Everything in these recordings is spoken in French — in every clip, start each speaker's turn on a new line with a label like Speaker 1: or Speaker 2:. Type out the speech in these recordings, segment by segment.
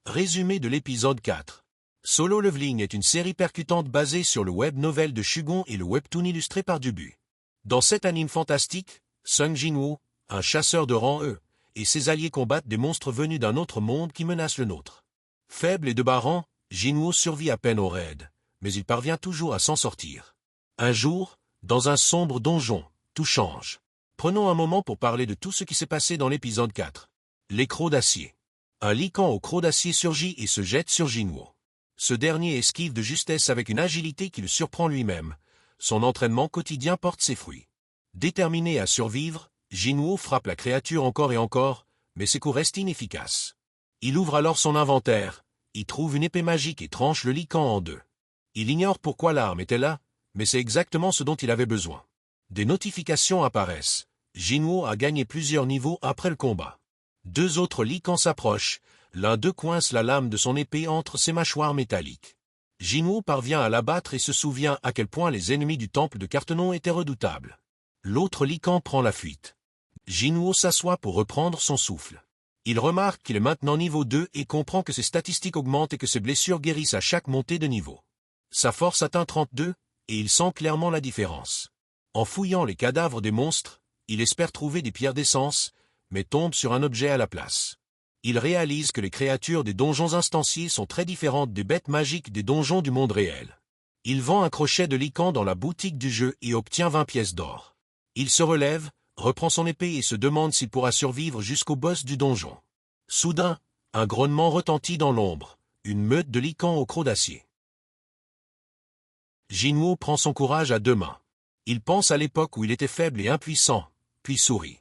Speaker 1: Résumé de l'épisode 4. Solo Leveling est une série percutante basée sur le web novel de Shugon et le webtoon illustré par Dubu. Dans cet anime fantastique, Sung Jinwoo, un chasseur de rang E, et ses alliés combattent des monstres venus d'un autre monde qui menacent le nôtre. Faible et de bas rang, Jinwoo survit à peine au raid, mais il parvient toujours à s'en sortir. Un jour, dans un sombre donjon, tout change. Prenons un moment pour parler de tout ce qui s'est passé dans l'épisode 4. Les crocs d'acier. Un lycan au croc d'acier surgit et se jette sur Jinwoo. Ce dernier esquive de justesse avec une agilité qui le surprend lui-même. Son entraînement quotidien porte ses fruits. Déterminé à survivre, Jinwoo frappe la créature encore et encore, mais ses coups restent inefficaces. Il ouvre alors son inventaire, y trouve une épée magique et tranche le lycan en deux. Il ignore pourquoi l'arme était là, mais c'est exactement ce dont il avait besoin. Des notifications apparaissent. Jinwoo a gagné plusieurs niveaux après le combat. Deux autres lycans s'approchent, l'un d'eux coince la lame de son épée entre ses mâchoires métalliques. Jinwoo parvient à l'abattre et se souvient à quel point les ennemis du temple de Cartenon étaient redoutables. L'autre lycan prend la fuite. Jinwoo s'assoit pour reprendre son souffle. Il remarque qu'il est maintenant niveau 2 et comprend que ses statistiques augmentent et que ses blessures guérissent à chaque montée de niveau. Sa force atteint 32, et il sent clairement la différence. En fouillant les cadavres des monstres, il espère trouver des pierres d'essence, mais tombe sur un objet à la place. Il réalise que les créatures des donjons instanciés sont très différentes des bêtes magiques des donjons du monde réel. Il vend un crochet de lycan dans la boutique du jeu et obtient 20 pièces d'or. Il se relève, reprend son épée et se demande s'il pourra survivre jusqu'au boss du donjon. Soudain, un grognement retentit dans l'ombre, une meute de lycans au croc d'acier. Jinwoo prend son courage à deux mains. Il pense à l'époque où il était faible et impuissant, puis sourit.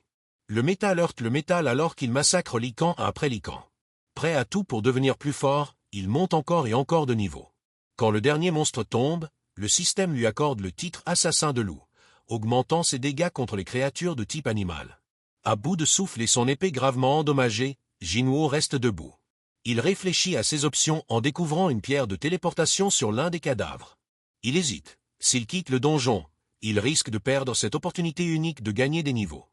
Speaker 1: Le métal heurte le métal alors qu'il massacre lycan après lycan. Prêt à tout pour devenir plus fort, il monte encore et encore de niveau. Quand le dernier monstre tombe, le système lui accorde le titre Assassin de loup, augmentant ses dégâts contre les créatures de type animal. À bout de souffle et son épée gravement endommagée, Jinwoo reste debout. Il réfléchit à ses options en découvrant une pierre de téléportation sur l'un des cadavres. Il hésite. S'il quitte le donjon, il risque de perdre cette opportunité unique de gagner des niveaux.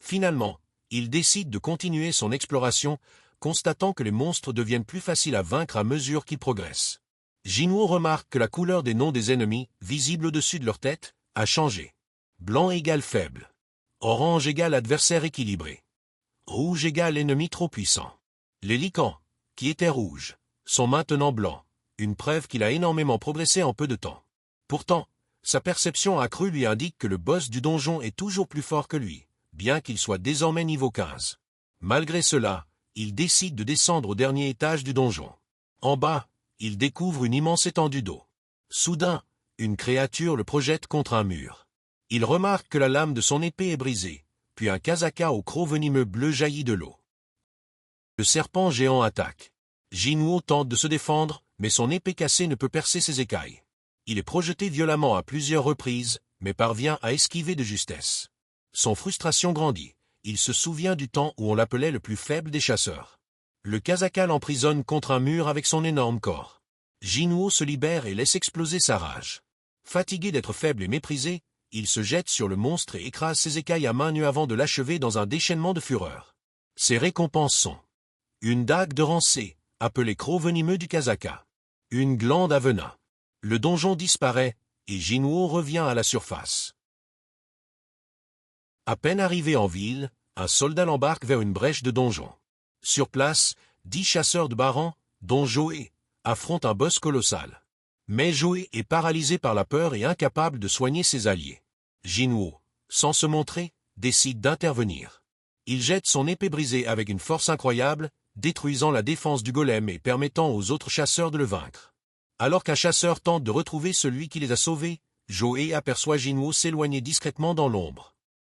Speaker 1: Finalement, il décide de continuer son exploration, constatant que les monstres deviennent plus faciles à vaincre à mesure qu'ils progressent. Jinwoo remarque que la couleur des noms des ennemis, visibles au-dessus de leur tête, a changé. Blanc égale faible. Orange égale adversaire équilibré. Rouge égale ennemi trop puissant. Les lycans, qui étaient rouges, sont maintenant blancs, une preuve qu'il a énormément progressé en peu de temps. Pourtant, sa perception accrue lui indique que le boss du donjon est toujours plus fort que lui, bien qu'il soit désormais niveau 15. Malgré cela, il décide de descendre au dernier étage du donjon. En bas, il découvre une immense étendue d'eau. Soudain, une créature le projette contre un mur. Il remarque que la lame de son épée est brisée, puis un Kazaka au croc venimeux bleu jaillit de l'eau. Le serpent géant attaque. Jinwoo tente de se défendre, mais son épée cassée ne peut percer ses écailles. Il est projeté violemment à plusieurs reprises, mais parvient à esquiver de justesse. Son frustration grandit. Il se souvient du temps où on l'appelait le plus faible des chasseurs. Le Kazaka l'emprisonne contre un mur avec son énorme corps. Jinwoo se libère et laisse exploser sa rage. Fatigué d'être faible et méprisé, il se jette sur le monstre et écrase ses écailles à main nue avant de l'achever dans un déchaînement de fureur. Ses récompenses sont une dague de rang C, appelée croc venimeux du Kazaka. Une glande à venin. Le donjon disparaît, et Jinwoo revient à la surface. À peine arrivé en ville, un soldat l'embarque vers une brèche de donjon. Sur place, 10 chasseurs de bas rang, dont Joe, affrontent un boss colossal. Mais Joe est paralysé par la peur et incapable de soigner ses alliés. Jinwoo, sans se montrer, décide d'intervenir. Il jette son épée brisée avec une force incroyable, détruisant la défense du golem et permettant aux autres chasseurs de le vaincre. Alors qu'un chasseur tente de retrouver celui qui les a sauvés, Joe aperçoit Jinwoo s'éloigner discrètement dans l'ombre.